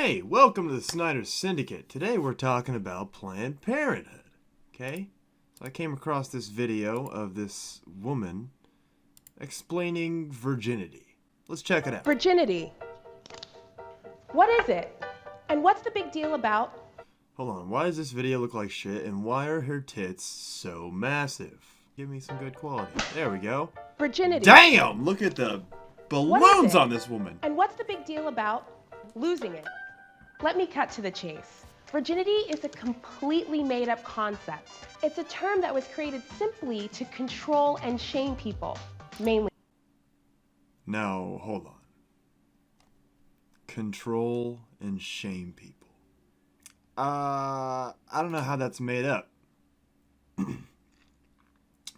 Hey, welcome to the Snyder Syndicate. Today we're talking about Planned Parenthood. Okay? So I came across this video of this woman explaining virginity. Let's check it out. Virginity. What is it? And what's the big deal about? Hold on, why does this video look like shit and why are her tits so massive? Give me some good quality. There we go. Virginity. Damn! Look at the balloons on this woman. And what's the big deal about losing it? Let me cut to the chase. Virginity is a completely made-up concept. It's a term that was created simply to control and shame people, mainly. No, hold on. Control and shame people. I don't know how that's made up.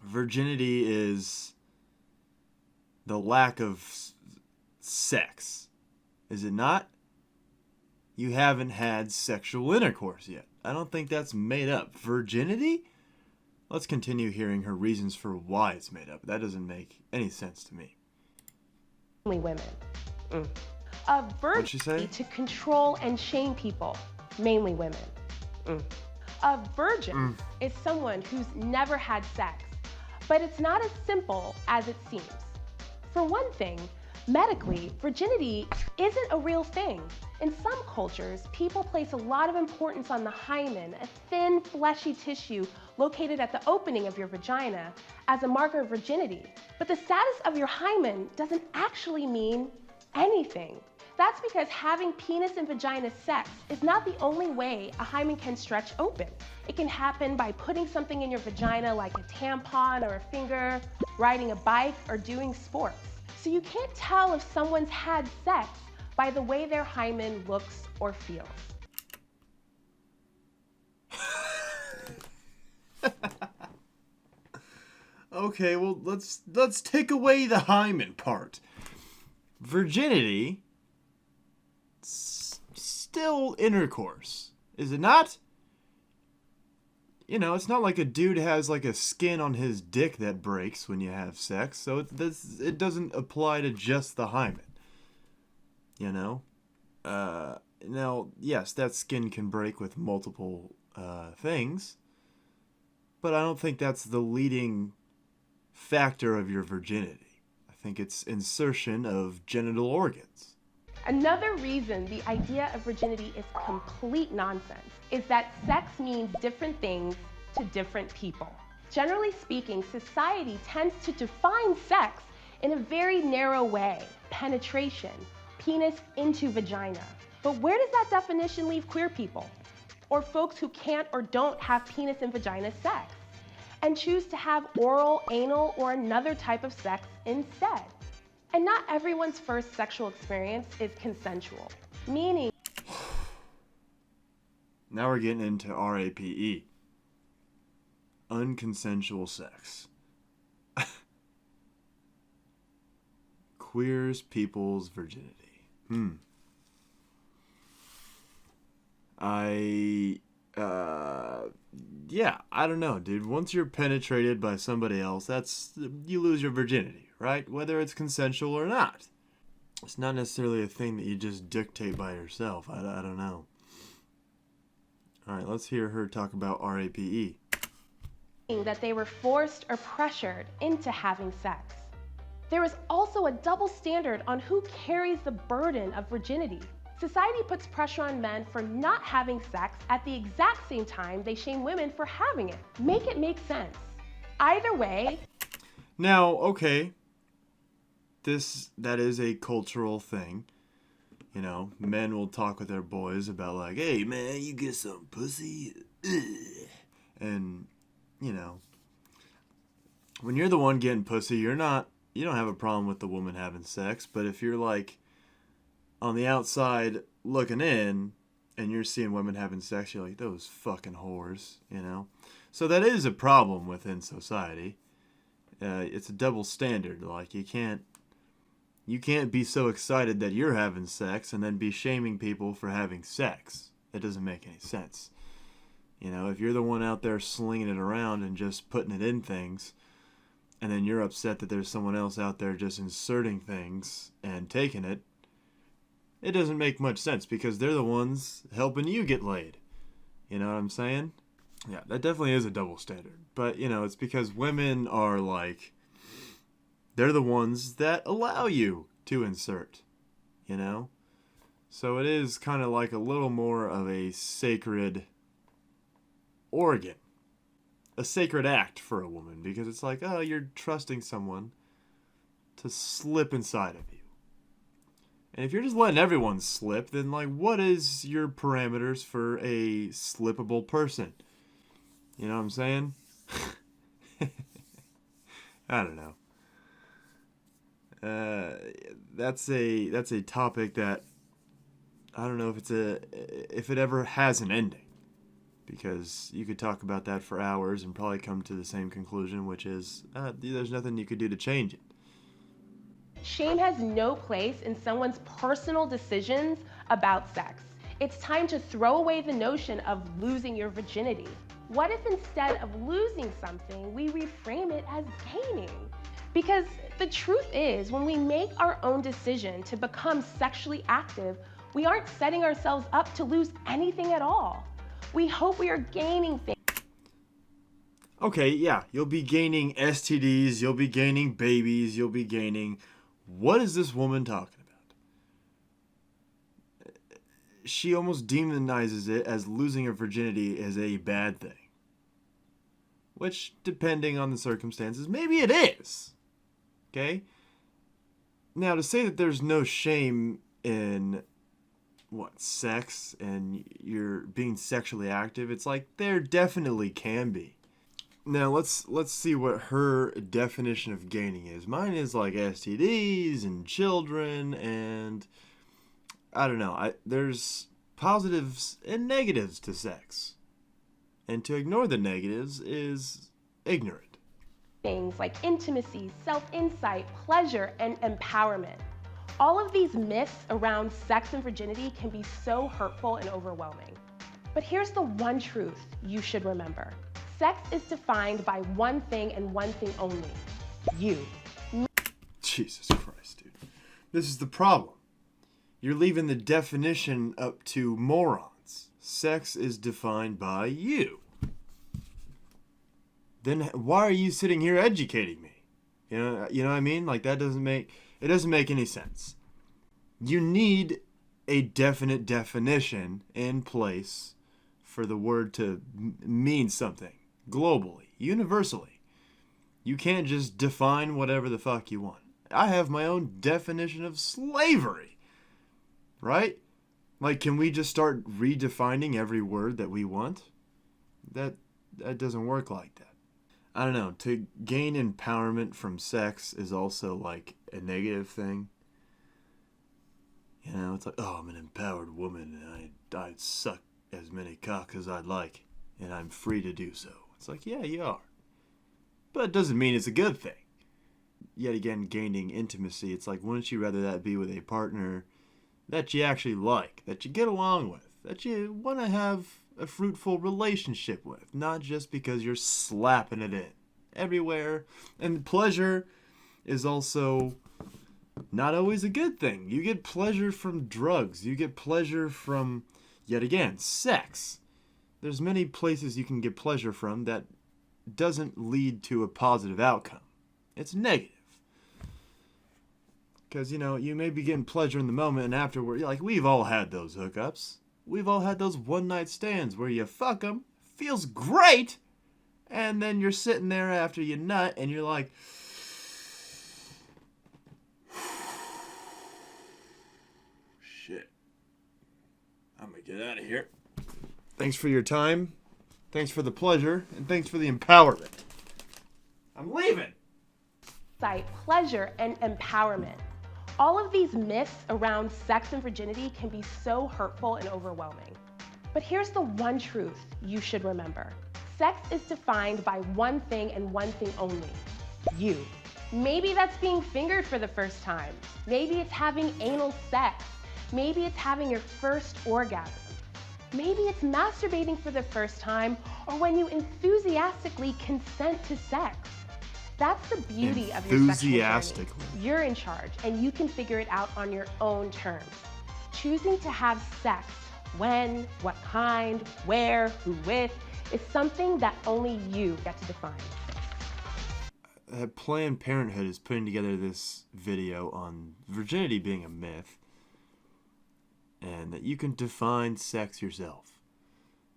Virginity is the lack of sex. Is it not? You haven't had sexual intercourse yet. I don't think that's made up. Virginity? Let's continue hearing her reasons for why it's made up. That doesn't make any sense to me. Women. A What'd she say? virgin to control and shame people, mainly women. A virgin is someone who's never had sex, but it's not as simple as it seems. For one thing, medically, virginity isn't a real thing. In some cultures, people place a lot of importance on the hymen, a thin, fleshy tissue located at the opening of your vagina, as a marker of virginity. But the status of your hymen doesn't actually mean anything. That's because having penis and vagina sex is not the only way a hymen can stretch open. It can happen by putting something in your vagina like a tampon or a finger, riding a bike, or doing sports. So you can't tell if someone's had sex by the way their hymen looks or feels. Okay, well, let's take away the hymen part. Virginity, still intercourse, is it not? You know, it's not like a dude has like a skin on his dick that breaks when you have sex, so it doesn't apply to just the hymen. You know? Now, yes, that skin can break with multiple things, but I don't think that's the leading factor of your virginity. I think it's insertion of genital organs. Another reason the idea of virginity is complete nonsense is that sex means different things to different people. Generally speaking, society tends to define sex in a very narrow way: penetration, penis into vagina. But where does that definition leave queer people, or folks who can't or don't have penis and vagina sex, and choose to have oral, anal, or another type of sex instead? And not everyone's first sexual experience is consensual, meaning... Now we're getting into RAPE. Unconsensual sex. Queers people's virginity. Yeah, I don't know, dude. Once you're penetrated by somebody else, you lose your virginity, right? Whether it's consensual or not. It's not necessarily a thing that you just dictate by yourself. I don't know. Alright, let's hear her talk about RAPE. that they were forced or pressured into having sex. There is also a double standard on who carries the burden of virginity. Society puts pressure on men for not having sex at the exact same time they shame women for having it. Make it make sense. Either way... Now, okay, that is a cultural thing. You know, men will talk with their boys about like, hey man, you get some pussy? Ugh. And, you know, when you're the one getting pussy, you don't have a problem with the woman having sex. But if you're like on the outside looking in and you're seeing women having sex, you're like, those fucking whores, you know? So that is a problem within society. It's a double standard. Like, you can't be so excited that you're having sex and then be shaming people for having sex. It doesn't make any sense. You know, if you're the one out there slinging it around and just putting it in things, and then you're upset that there's someone else out there just inserting things and taking it, it doesn't make much sense because they're the ones helping you get laid. You know what I'm saying? Yeah, that definitely is a double standard. But, it's because women are like, they're the ones that allow you to insert, So it is kind of like a little more of a sacred organ, a sacred act for a woman, because it's like, oh, you're trusting someone to slip inside of you. And if you're just letting everyone slip, then what is your parameters for a slippable person? You know what I'm saying? I don't know. That's a topic that I don't know if it ever has an ending, because you could talk about that for hours and probably come to the same conclusion, which is there's nothing you could do to change it. Shame has no place in someone's personal decisions about sex. It's time to throw away the notion of losing your virginity. What if instead of losing something, we reframe it as gaining? Because the truth is, when we make our own decision to become sexually active, we aren't setting ourselves up to lose anything at all. We hope we are gaining things. Okay, yeah, you'll be gaining STDs, you'll be gaining babies, you'll be gaining... What is this woman talking about? She almost demonizes it as losing her virginity as a bad thing. Which, depending on the circumstances, maybe it is. Okay? Now, to say that there's no shame in, sex and you're being sexually active, it's like there definitely can be. Now, let's see what her definition of gaining is. Mine is like STDs and children, and I don't know. There's positives and negatives to sex. And to ignore the negatives is ignorant. Things like intimacy, self-insight, pleasure, and empowerment. All of these myths around sex and virginity can be so hurtful and overwhelming. But here's the one truth you should remember. Sex is defined by one thing and one thing only: you. Jesus Christ, dude. This is the problem. You're leaving the definition up to morons. Sex is defined by you. Then why are you sitting here educating me? You know what I mean? It doesn't make any sense. You need a definite definition in place for the word to mean something. Globally, universally. You can't just define whatever the fuck you want. I have my own definition of slavery. Right? Can we just start redefining every word that we want? That doesn't work like that. I don't know. To gain empowerment from sex is also a negative thing. It's like, oh, I'm an empowered woman and I suck as many cocks as I'd like and I'm free to do so. It's like, yeah, you are. But it doesn't mean it's a good thing. Yet again, gaining intimacy, it's like, wouldn't you rather that be with a partner that you actually like, that you get along with, that you want to have a fruitful relationship with, not just because you're slapping it in everywhere. And pleasure is also not always a good thing. You get pleasure from drugs. You get pleasure from, yet again, sex. There's many places you can get pleasure from that doesn't lead to a positive outcome. It's negative. Because, you may be getting pleasure in the moment, and afterward, we've all had those hookups. We've all had those one-night stands where you fuck them, feels great, and then you're sitting there after you nut, and you're like, shit, I'm gonna get out of here. Thanks for your time, thanks for the pleasure, and thanks for the empowerment. I'm leaving. Pleasure and empowerment. All of these myths around sex and virginity can be so hurtful and overwhelming. But here's the one truth you should remember. Sex is defined by one thing and one thing only: you. Maybe that's being fingered for the first time. Maybe it's having anal sex. Maybe it's having your first orgasm. Maybe it's masturbating for the first time, or when you enthusiastically consent to sex. That's the beauty of your sexual journey. You're in charge, and you can figure it out on your own terms. choosing to have sex, when, what kind, where, who with, is something that only you get to define. Planned Parenthood is putting together this video on virginity being a myth and that you can define sex yourself.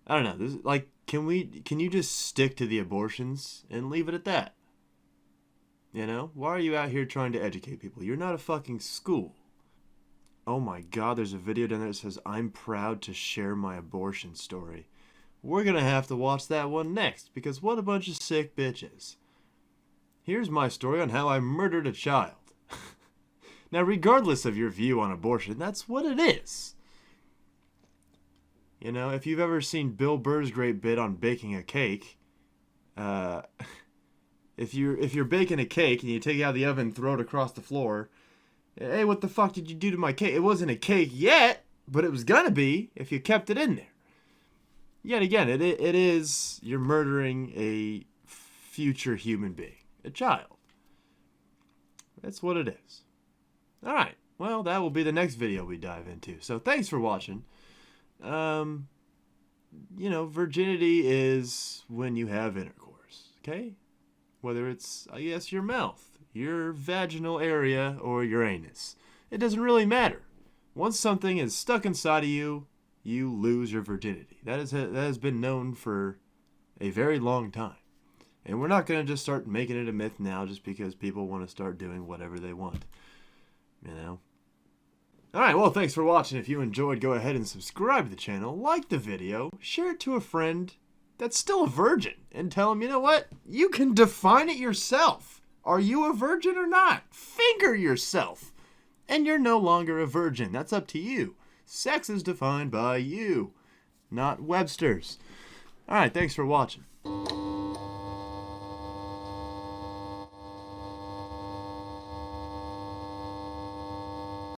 I don't know. This is, like, can you just stick to the abortions and leave it at that? You know? Why are you out here trying to educate people? You're not a fucking school. Oh my God, there's a video down there that says, I'm proud to share my abortion story. We're gonna have to watch that one next, because what a bunch of sick bitches. Here's my story on how I murdered a child. Now, regardless of your view on abortion, that's what it is. You know, if you've ever seen Bill Burr's great bit on baking a cake, if you're baking a cake and you take it out of the oven and throw it across the floor, hey, what the fuck did you do to my cake? It wasn't a cake yet, but it was gonna be if you kept it in there. Yet again, it is, you're murdering a future human being, a child. That's what it is. All right, well, that will be the next video we dive into. So thanks for watching. You know, virginity is when you have intercourse, okay? Whether it's, I guess, your mouth, your vaginal area, or your anus. It doesn't really matter. Once something is stuck inside of you, you lose your virginity. That has been known for a very long time. And we're not going to just start making it a myth now just because people want to start doing whatever they want. You know? Alright, well, thanks for watching. If you enjoyed, go ahead and subscribe to the channel, like the video, share it to a friend that's still a virgin, and tell them, you know what? You can define it yourself. Are you a virgin or not? Finger yourself. And you're no longer a virgin. That's up to you. Sex is defined by you, not Webster's. Alright, thanks for watching.